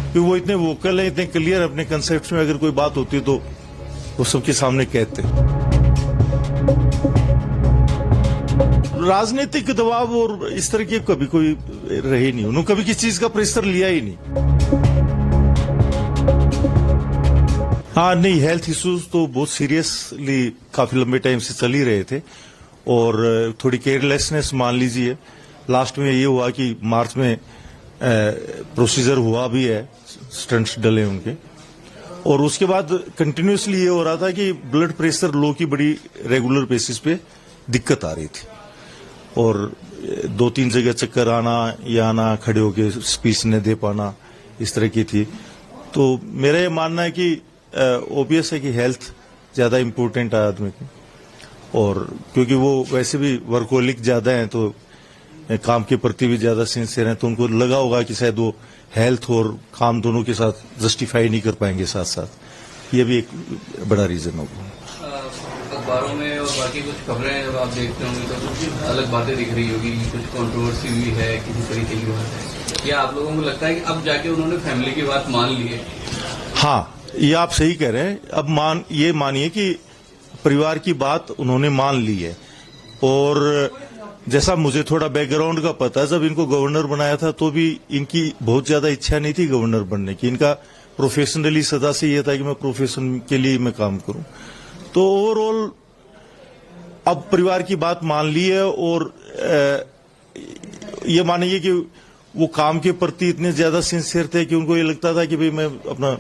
कि वो इतने वोकल हैं, इतने क्लियर अपने कंसेप्ट में, अगर कोई बात होती तो वो सबके सामने कहते। राजनीतिक दबाव और इस तरह के कभी कोई रहे नहीं, उन्होंने कभी किसी चीज का प्रेशर लिया ही नहीं। हाँ नहीं, हेल्थ इश्यूज तो बहुत सीरियसली काफी लंबे टाइम से चल ही रहे थे और थोड़ी केयरलेसनेस मान लीजिए। लास्ट में ये हुआ कि मार्च में प्रोसीजर हुआ भी है, स्टंट्स डले उनके, और उसके बाद कंटिन्यूसली ये हो रहा था कि ब्लड प्रेशर लो की बड़ी रेगुलर बेसिस पे दिक्कत आ रही थी और 2-3 जगह चक्कर आना या आना, खड़े होके स्पीच न दे पाना, इस तरह की थी। तो मेरा ये मानना है कि ओबियस है कि हेल्थ ज्यादा इम्पोर्टेंट है आदमी की, और क्योंकि वो वैसे भी वर्कोलिक ज्यादा हैं तो काम के प्रति भी ज्यादा सिंसियर हैं, तो उनको लगा होगा कि शायद वो हेल्थ और काम दोनों के साथ जस्टिफाई नहीं कर पाएंगे साथ साथ। ये भी एक बड़ा रीजन होगा। अखबारों में और बाकी कुछ खबरें जब आप देखते होंगे तो कुछ अलग बातें दिख रही होगी, कुछ कंट्रोवर्सी भी है, किसी तरीके की बात है। क्या आप लोगों को लगता है कि अब जाके उन्होंने फैमिली की बात मान ली है? हाँ, ये आप सही कह रहे हैं। अब ये मानिए कि परिवार की बात उन्होंने मान ली है, और जैसा मुझे थोड़ा बैकग्राउंड का पता है, जब इनको गवर्नर बनाया था तो भी इनकी बहुत ज्यादा इच्छा नहीं थी गवर्नर बनने की। इनका प्रोफेशनली सदा से यह था कि मैं प्रोफेशन के लिए मैं काम करूं। तो ओवरऑल अब परिवार की बात मान ली है, और ये मानिए कि वो काम के प्रति इतने ज्यादा सिंसियर थे कि उनको ये लगता था कि भाई मैं अपना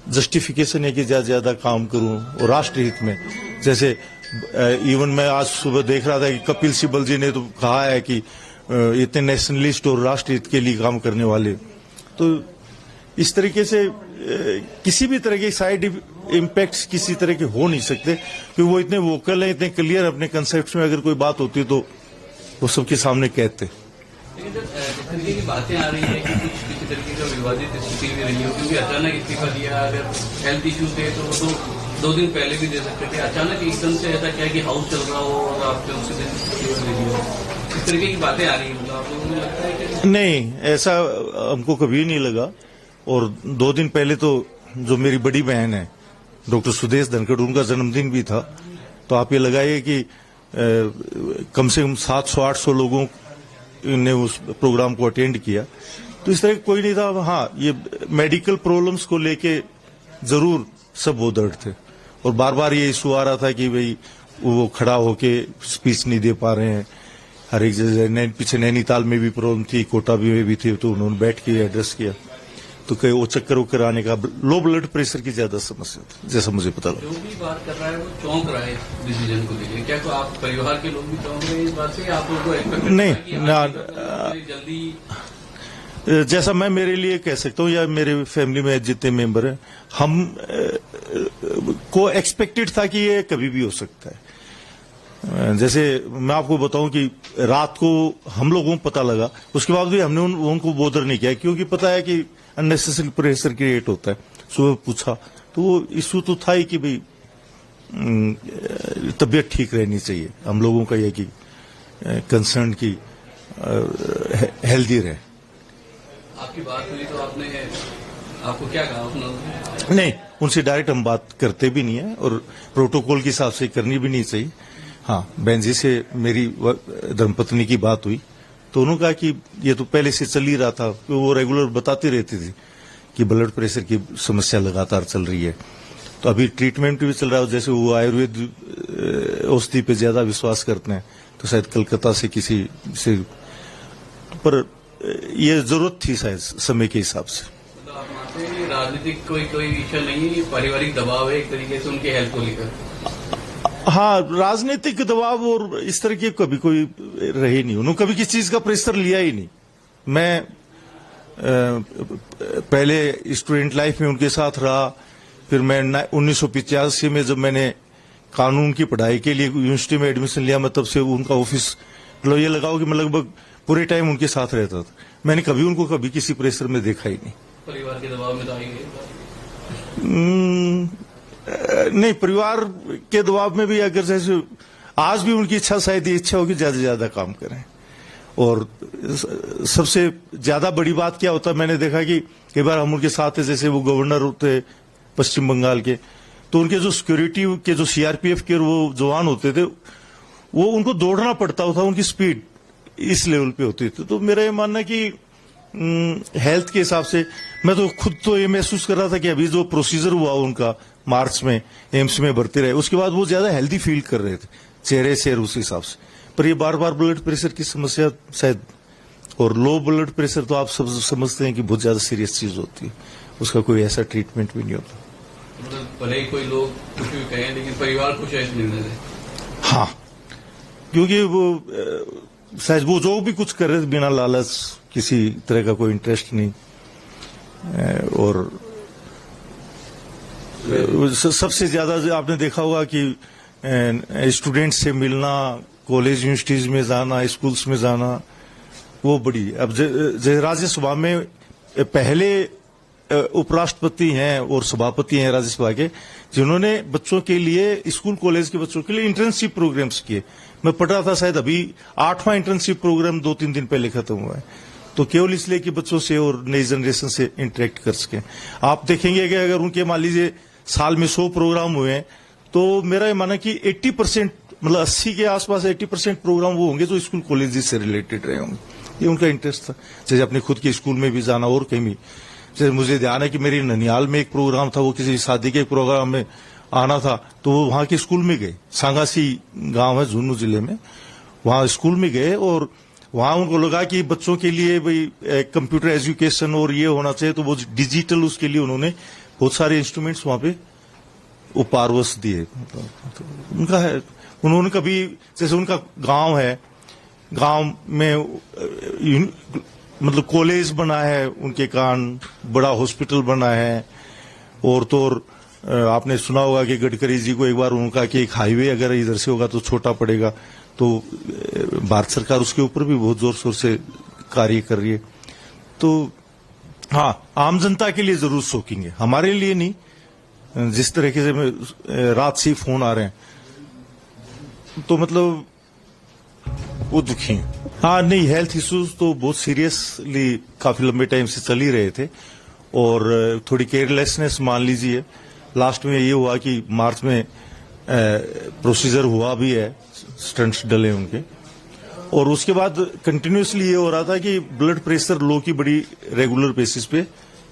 जस्टिफिकेशन है कि ज्यादा काम करूं और राष्ट्र हित में। जैसे इवन मैं आज सुबह देख रहा था कि कपिल सिब्बल जी ने तो कहा है कि इतने नेशनलिस्ट और राष्ट्र हित के लिए काम करने वाले, तो इस तरीके से किसी भी तरह के साइड इम्पैक्ट्स किसी तरह के हो नहीं सकते, क्योंकि वो इतने वोकल हैं, इतने क्लियर अपने कंसेप्ट में, अगर कोई बात होती तो वो सबके सामने कहते। लेकिन जब इस तरीके की बातें आ रही है कि कुछ किसी तरीके का विवादित स्थिति भी रही हो, क्योंकि अचानक इस्तीफा दिया, अगर हेल्थ इश्यू थे तो वो तो 2 दिन पहले भी दे सकते थे, अचानक एकदम से ऐसा क्या है कि हाउस चल रहा हो और आपने उसी दिन इस्तीफा दे दिया, इस तरीके की बातें आ रही है, मतलब आप लोगों को लगता है कि नहीं, ऐसा हमको कभी नहीं लगा। और 2 दिन पहले तो जो मेरी बड़ी बहन है डॉक्टर सुदेश धनखड़, उनका जन्मदिन भी था, तो आप ये लगाइए कि कम से कम 700-800 लोगों ने उस प्रोग्राम को अटेंड किया, तो इस तरह कोई नहीं था। हाँ, ये मेडिकल प्रॉब्लम्स को लेके जरूर सब वो दर्द थे, और बार बार ये इशू आ रहा था कि भाई वो खड़ा होके स्पीच नहीं दे पा रहे हैं हर एक जगह। पीछे नैनीताल में भी प्रॉब्लम थी, कोटा में भी थी, तो उन्होंने बैठ के एड्रेस किया। तो कहीं वो चक्कर उक्कर आने का, लो ब्लड प्रेशर की ज्यादा समस्या थी, जैसा मुझे पता लगा। जो भी बात कर रहा है वो चौंक रहा है डिसीजन को लेकर। क्या तो आप परिवार के लोग भी चौंक रहे हैं इस बात से? आप लोगों को एक्सपेक्ट नहीं ना, जल्दी जैसा मैं मेरे लिए कह सकता हूँ या मेरे फैमिली में जितने मेंबर हैं, हम को एक्सपेक्टेड था कि ये कभी भी हो सकता है। जैसे मैं आपको बताऊं कि रात को हम लोगों को पता लगा, उसके बाद भी हमने उनको बोदर नहीं किया, क्योंकि पता है कि अननेसेसरी प्रेशर क्रिएट होता है। सुबह पूछा तो वो इशू तो था ही कि भाई तबीयत ठीक रहनी चाहिए, हम लोगों का यह कि कंसर्न की हेल्दी रहे। आपकी बात हुई तो आपको क्या कहा? नहीं, उनसे डायरेक्ट हम बात करते भी नहीं है, और प्रोटोकॉल के हिसाब से करनी भी नहीं चाहिए। हाँ, बहन जी से मेरी धर्मपत्नी की बात हुई, तो उन्होंने कहा कि ये तो पहले से चल ही रहा था, वो रेगुलर बताती रहती थी कि ब्लड प्रेशर की समस्या लगातार चल रही है। तो अभी ट्रीटमेंट भी चल रहा है, जैसे वो आयुर्वेद औषधि पे ज्यादा विश्वास करते हैं, तो शायद कलकत्ता से किसी से, पर ये जरूरत थी शायद समय के हिसाब से। तो आप मानते हैं राजनीतिक कोई विषय नहीं है, पारिवारिक दबाव है एक तरीके से उनके हेल्थ को लेकर? हाँ, राजनीतिक दबाव और इस तरह के कभी कोई रहे नहीं, उन्होंने कभी किसी चीज का प्रेशर लिया ही नहीं। मैं पहले स्टूडेंट लाइफ में उनके साथ रहा, फिर मैं 1985 में जब मैंने कानून की पढ़ाई के लिए यूनिवर्सिटी में एडमिशन लिया, मैं तब से उनका ऑफिस, मतलब ये लगाओ कि मैं लगभग पूरे टाइम उनके साथ रहता था। मैंने कभी उनको कभी किसी प्रेशर में देखा ही नहीं। परिवार के दबाव में तो आई गई? नहीं, परिवार के दबाव में भी अगर जैसे आज भी उनकी इच्छा, शायद ये इच्छा होगी ज्यादा से ज्यादा काम करें, और सबसे ज्यादा बड़ी बात क्या होता है, मैंने देखा कि कई बार हम उनके साथ थे, जैसे वो गवर्नर होते पश्चिम बंगाल के, तो उनके जो सिक्योरिटी के जो सीआरपीएफ के वो जवान होते थे, वो उनको दौड़ना पड़ता था, उनकी स्पीड इस लेवल पे होती थी। तो मेरा ये मानना है कि हेल्थ के हिसाब से मैं तो खुद तो ये महसूस कर रहा था कि अभी जो प्रोसीजर हुआ उनका मार्च में एम्स में भर्ती रहे, उसके बाद वो ज्यादा हेल्दी फील कर रहे थे चेहरे से उस हिसाब से। पर ये बार बार ब्लड प्रेशर की समस्या शायद, और लो ब्लड प्रेशर तो आप सब समझते हैं कि बहुत ज्यादा सीरियस चीज होती है, उसका कोई ऐसा ट्रीटमेंट भी नहीं होता। मतलब भले ही कोई लोग कुछ भी कहें, लेकिन परिवार खुश है इस निर्णय से। हाँ, क्योंकि वो शायद वो जो भी कुछ कर रहे थे बिना लालच, किसी तरह का कोई इंटरेस्ट नहीं, और सबसे ज्यादा आपने देखा होगा कि स्टूडेंट से मिलना, कॉलेज यूनिवर्सिटीज में जाना, स्कूल्स में जाना, वो बड़ी। अब राज्यसभा में पहले उपराष्ट्रपति हैं और सभापति हैं राज्यसभा के, जिन्होंने बच्चों के लिए, स्कूल कॉलेज के बच्चों के लिए इंटर्नशिप प्रोग्राम्स किए। मैं पढ़ रहा था, शायद अभी 8वां इंटर्नशिप प्रोग्राम 2-3 दिन पहले खत्म हुआ है। तो केवल इसलिए कि बच्चों से और नई जनरेशन से इंटरेक्ट कर सके। आप देखेंगे कि अगर उनके मान लीजिए साल में 100 प्रोग्राम हुए हैं, तो मेरा ये माना कि 80%, मतलब 80 के आसपास 80% प्रोग्राम वो होंगे जो स्कूल कॉलेज से रिलेटेड रहे होंगे। ये उनका इंटरेस्ट था। जैसे अपने खुद के स्कूल में भी जाना और कहीं भी, जैसे मुझे ध्यान है कि मेरी ननियाल में एक प्रोग्राम था, वो किसी शादी के प्रोग्राम में आना था, तो वो वहां के स्कूल में गए। सांगासी गांव है झुंझुनू जिले में, वहां स्कूल में गए और वहां उनको लगा कि बच्चों के लिए भाई कंप्यूटर एजुकेशन और ये होना चाहिए, तो वो डिजिटल, उसके लिए उन्होंने बहुत सारे इंस्ट्रूमेंट्स वहां पे उपहारवश दिए। उनका है, उन्होंने कभी, जैसे उनका गांव है, गांव में मतलब कॉलेज बना है उनके कारण, बड़ा हॉस्पिटल बना है, और तो और आपने सुना होगा कि गडकरी जी को एक बार उनका कि एक हाईवे अगर इधर से होगा तो छोटा पड़ेगा, तो भारत सरकार उसके ऊपर भी बहुत जोर शोर से कार्य कर रही है। तो हाँ, आम जनता के लिए जरूर शॉकिंग है, हमारे लिए नहीं। जिस तरीके से रात से फोन आ रहे हैं, तो मतलब वो दुखी हैं। हाँ, नहीं, हेल्थ इश्यूज तो बहुत सीरियसली काफी लंबे टाइम से चल ही रहे थे, और थोड़ी केयरलेसनेस मान लीजिए। लास्ट में ये हुआ कि मार्च में प्रोसीजर हुआ भी है, स्टंट्स डले उनके, और उसके बाद कंटिन्यूसली ये हो रहा था कि ब्लड प्रेशर लो की बड़ी रेगुलर बेसिस पे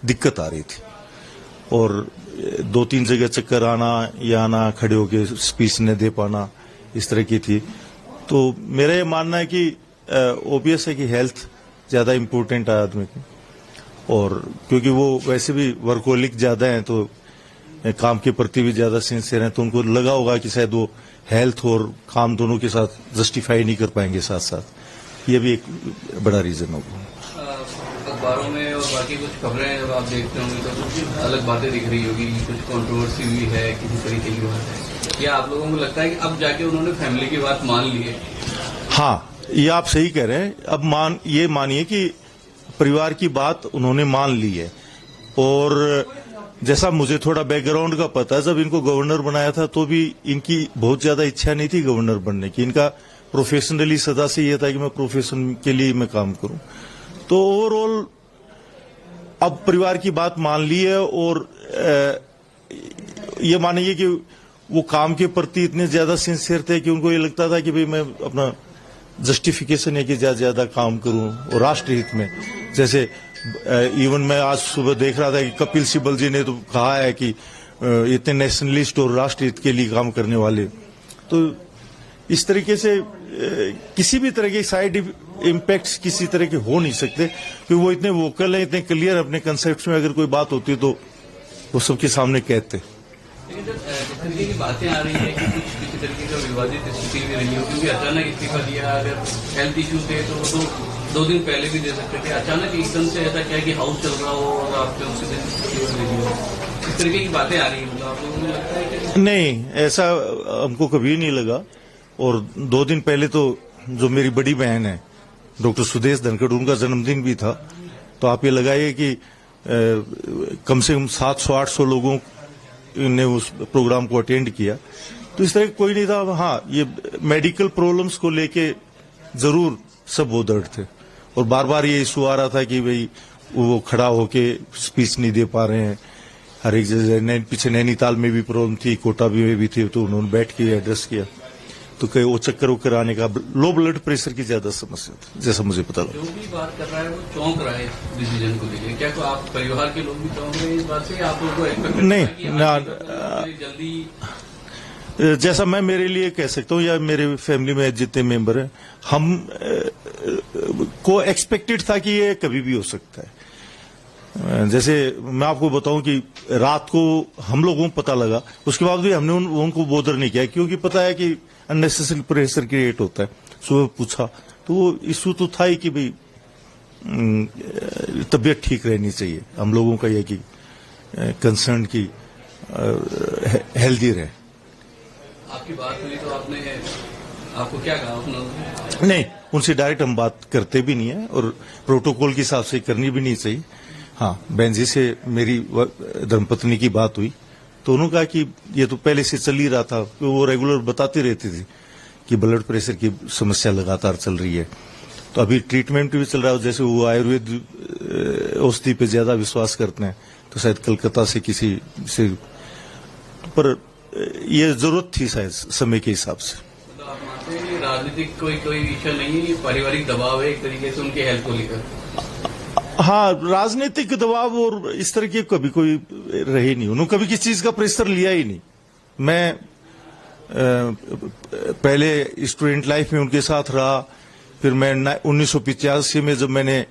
दिक्कत आ रही थी, और 2-3 जगह चक्कर आना, या आना, खड़े होके स्पीच न दे पाना, इस तरह की थी। तो मेरा ये मानना है कि ओबियस है कि हेल्थ ज्यादा इम्पोर्टेंट है आदमी की, और क्योंकि वो वैसे भी वर्कोलिक ज्यादा हैं, तो काम के प्रति भी ज्यादा सिंसियर हैं, तो उनको लगा होगा कि शायद वो हेल्थ और काम दोनों के साथ जस्टिफाई नहीं कर पाएंगे साथ साथ। ये भी एक बड़ा रीजन होगा। अखबारों में और बाकी कुछ खबरें जब आप देखते होंगे तो कुछ अलग बातें दिख रही होगी, कुछ कंट्रोवर्सी भी है, किसी तरीके की बात है, या आप लोगों को लगता है कि अब जाके उन्होंने फैमिली की बात मान ली है? हाँ, ये आप सही कह रहे हैं। अब ये मानिए कि परिवार की बात उन्होंने मान ली है, और जैसा मुझे थोड़ा बैकग्राउंड का पता है, जब इनको गवर्नर बनाया था तो भी इनकी बहुत ज्यादा इच्छा नहीं थी गवर्नर बनने की। इनका प्रोफेशनली सदा से ये था कि मैं प्रोफेशन के लिए मैं काम करूं। तो ओवरऑल अब परिवार की बात मान ली है, और ये मानिए कि वो काम के प्रति इतने ज्यादा सिंसियर थे कि उनको ये लगता था कि भाई मैं अपना जस्टिफिकेशन है कि ज्यादा काम करूं, और राष्ट्र हित में। जैसे इवन मैं आज सुबह देख रहा था कि कपिल सिब्बल जी ने तो कहा है कि इतने नेशनलिस्ट और राष्ट्र हित के लिए काम करने वाले, तो इस तरीके से किसी भी तरह के साइड इम्पैक्ट्स किसी तरह के हो नहीं सकते, क्योंकि वो इतने वोकल है, इतने क्लियर अपने कंसेप्ट में। अगर कोई बात होती है तो वो सबके सामने कहते। लेकिन जब इस तरीके की बातें आ रही है कि कुछ किसी तरीके का विवादित स्थिति भी रही हो, क्योंकि अचानक इस्तीफा दिया, अगर हेल्थ इश्यू थे तो वो तो 2 दिन पहले भी दे सकते थे, अचानक एकदम से ऐसा क्या कि हाउस चल रहा हो और आपके उसी दिन इस तरीके की बातें आ रही है, मतलब आप लोगों को लगता है कि नहीं, ऐसा हमको कभी नहीं लगा। और 2 दिन पहले तो जो मेरी बड़ी बहन है डॉक्टर सुदेश धनखड़, उनका जन्मदिन भी था, तो आप ये लगाइए कि कम से कम 700-800 लोगों ने उस प्रोग्राम को अटेंड किया। तो इस तरह कोई नहीं था। हाँ, ये मेडिकल प्रॉब्लम्स को लेके जरूर सब वो दर्द थे, और बार बार ये इशू आ रहा था कि भाई वो खड़ा होके स्पीच नहीं दे पा रहे हैं। हर एक जगह पीछे नैनीताल में भी प्रॉब्लम थी, कोटा में भी थी, तो उन्होंने बैठ के एड्रेस किया। तो कहीं वो चक्कर वक्कर आने का, लो ब्लड प्रेशर की ज्यादा समस्या थी, जैसा मुझे पता लगा। जो भी बात कर रहा है वो चौंक रहा है इस डिसीजन को लेकर। क्या को आप परिवार के लोग भी चौंक रहे हैं इस बात से? आप लोगों को एक्सपेक्ट नहीं, जल्दी जैसा मैं मेरे लिए कह सकता हूँ या मेरे फैमिली में जितने मेंबर हैं, हम को एक्सपेक्टेड था कि ये कभी भी हो सकता है। जैसे मैं आपको बताऊं कि रात को हम लोगों को पता लगा, उसके बाद भी हमने उनको बोदर नहीं किया, क्योंकि पता है कि अननेसेसरी प्रेशर क्रिएट होता है। सुबह पूछा तो वो इशू तो था ही कि भाई तबीयत ठीक रहनी चाहिए, हम लोगों का यह कि कंसर्न की हेल्दी रहे। आपकी बात हुई तो आपको क्या कहा उन्होंने? नहीं, उनसे डायरेक्ट हम बात करते भी नहीं है और प्रोटोकॉल के हिसाब से करनी भी नहीं चाहिए। हाँ, बहन जी से मेरी धर्मपत्नी की बात हुई तो उन्होंने कहा कि ये तो पहले से चल ही रहा था, वो रेगुलर बताती रहती थी कि ब्लड प्रेशर की समस्या लगातार चल रही है। तो अभी ट्रीटमेंट भी चल रहा है, जैसे वो आयुर्वेद औषधि पे ज्यादा विश्वास करते हैं, तो शायद कलकत्ता से किसी से, पर ये जरूरत थी शायद समय के हिसाब से। तो आप मानते हैं कि राजनीतिक कोई विषय नहीं है, पारिवारिक दबाव है एक तरीके से उनकी हेल्थ को लेकर? हाँ, राजनीतिक दबाव और इस तरह की कभी कोई रही नहीं, उन्होंने कभी किसी चीज का प्रेशर लिया ही नहीं। मैं पहले स्टूडेंट लाइफ में उनके साथ रहा, फिर मैं 1985 में जब मैंने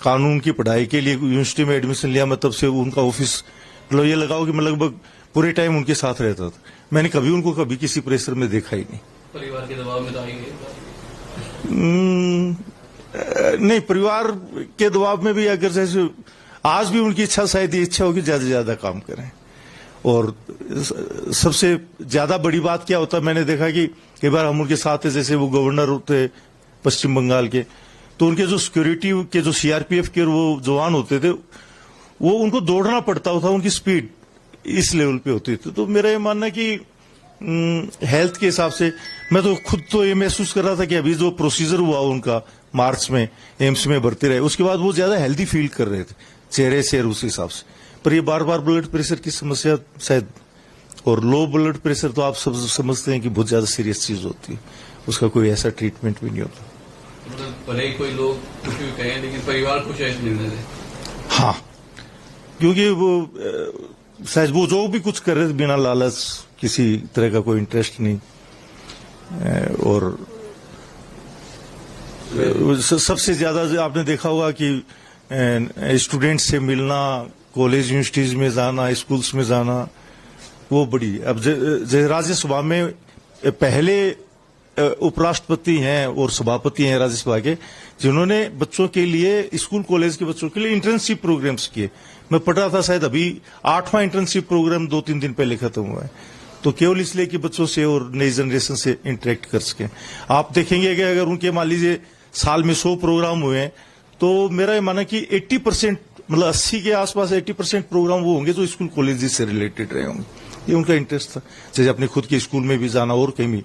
कानून की पढ़ाई के लिए यूनिवर्सिटी में एडमिशन लिया, मैं तब से उनका ऑफिस, मतलब ये लगाओ कि मैं लगभग पूरे टाइम उनके साथ रहता था। मैंने कभी उनको कभी किसी प्रेशर में देखा ही नहीं। परिवार के दबाव में तो आई गई? नहीं, परिवार के दबाव में भी अगर जैसे आज भी उनकी इच्छा, शायद ये इच्छा होगी ज्यादा से ज्यादा काम करें। और सबसे ज्यादा बड़ी बात क्या होता है, मैंने देखा कि कई बार हम उनके साथ थे, जैसे वो गवर्नर होते पश्चिम बंगाल के, तो उनके जो सिक्योरिटी के जो सीआरपीएफ के वो जवान होते थे, वो उनको दौड़ना पड़ता था, उनकी स्पीड इस लेवल पे होती थी। तो मेरा ये मानना है कि हेल्थ के हिसाब से मैं तो खुद तो ये महसूस कर रहा था कि अभी जो प्रोसीजर हुआ उनका मार्च में एम्स में भर्ती रहे, उसके बाद वो ज्यादा हेल्दी फील कर रहे थे चेहरे से उस हिसाब से। पर ये बार बार ब्लड प्रेशर की समस्या शायद, और लो ब्लड प्रेशर तो आप सब समझते हैं कि बहुत ज्यादा सीरियस चीज होती है, उसका कोई ऐसा ट्रीटमेंट भी नहीं होता। मतलब भले ही कोई लोग कुछ भी कहें, लेकिन परिवार खुश है इस निर्णय से? हाँ, क्योंकि वो शायद वो जो भी कुछ कर रहे थे बिना लालच, किसी तरह का कोई इंटरेस्ट नहीं, और सबसे ज्यादा आपने देखा होगा कि स्टूडेंट से मिलना, कॉलेज यूनिवर्सिटीज में जाना, स्कूल्स में जाना, वो बड़ी। अब राज्यसभा में पहले उपराष्ट्रपति हैं और सभापति हैं राज्यसभा के, जिन्होंने बच्चों के लिए, स्कूल कॉलेज के बच्चों के लिए इंटर्नशिप प्रोग्राम्स किए। मैं पढ़ रहा था, शायद अभी 8वां इंटर्नशिप प्रोग्राम 2-3 दिन पहले खत्म हुआ है। तो केवल इसलिए कि बच्चों से और नई जनरेशन से इंटरेक्ट कर सकें। आप देखेंगे कि अगर उनके मान लीजिए साल में 100 प्रोग्राम हुए हैं, तो मेरा ये माना कि 80%, मतलब 80 के आसपास 80% प्रोग्राम वो होंगे जो स्कूल कॉलेज से रिलेटेड रहे होंगे। ये उनका इंटरेस्ट था। जैसे अपने खुद के स्कूल में भी जाना और कहीं भी,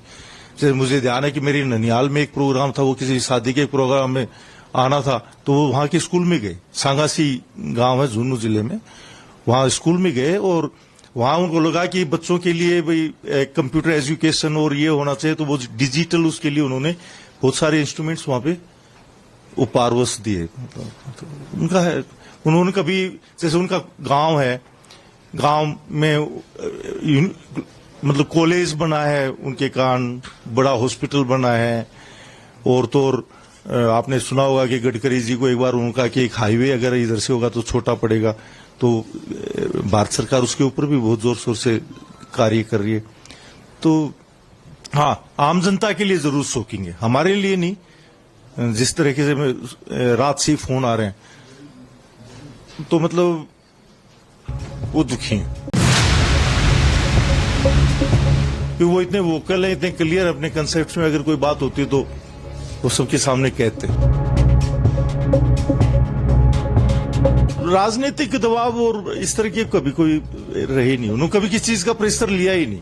जैसे मुझे ध्यान है कि मेरी ननिहाल में एक प्रोग्राम था, वो किसी शादी के प्रोग्राम में आना था, तो वो वहां के स्कूल में गए। सांगासी गांव है झुंझुनू जिले में, वहां स्कूल में गए और वहां उनको लगा कि बच्चों के लिए भाई कंप्यूटर एजुकेशन और ये होना चाहिए, तो वो डिजिटल, उसके लिए उन्होंने बहुत सारे इंस्ट्रूमेंट्स वहां पे उपहारवश दिए। उनका है, उन्होंने कभी, जैसे उनका गांव है, गांव में मतलब कॉलेज बना है उनके कारण, बड़ा हॉस्पिटल बना है, और तो और आपने सुना होगा कि गडकरी जी को एक बार उनका कि एक हाईवे अगर इधर से होगा तो छोटा पड़ेगा, तो भारत सरकार उसके ऊपर भी बहुत जोर शोर से कार्य कर रही है। तो हाँ, आम जनता के लिए जरूर शॉकिंग है, हमारे लिए नहीं। जिस तरीके से रात से फोन आ रहे हैं, तो मतलब वो दुखी हैं, क्योंकि वो इतने वोकल है, इतने क्लियर अपने कंसेप्ट में, अगर कोई बात होती है तो वो सबके सामने कहते हैं। राजनीतिक दबाव और इस तरह की कभी कोई रही नहीं, उन्होंने कभी किसी चीज का प्रेशर लिया ही नहीं।